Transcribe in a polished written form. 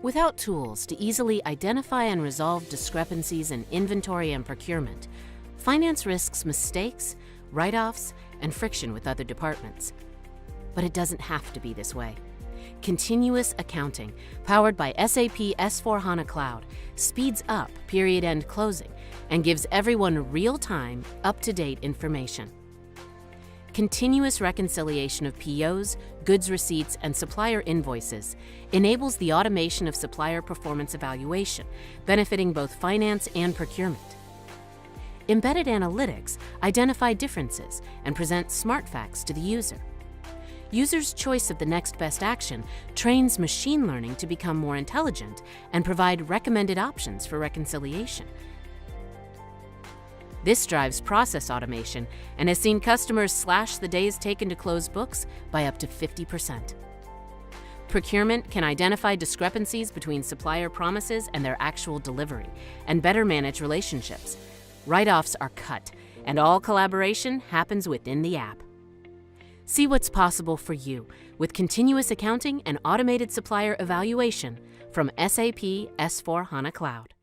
Without tools to easily identify and resolve discrepancies in inventory and procurement, finance risks mistakes, write-offs, and friction with other departments. But it doesn't have to be this way. Continuous accounting, powered by SAP S4HANA Cloud, speeds up period-end closing and gives everyone real-time, up-to-date information. Continuous reconciliation of POs, goods receipts, and supplier invoices enables the automation of supplier performance evaluation, benefiting both finance and procurement. Embedded analytics identify differences and present smart facts to the user. Users' choice of the next best action trains machine learning to become more intelligent and provide recommended options for reconciliation. This drives process automation and has seen customers slash the days taken to close books by up to 50%. Procurement can identify discrepancies between supplier promises and their actual delivery and better manage relationships. Write-offs are cut, and all collaboration happens within the app. See what's possible for you with continuous accounting and automated supplier evaluation from SAP S4HANA Cloud.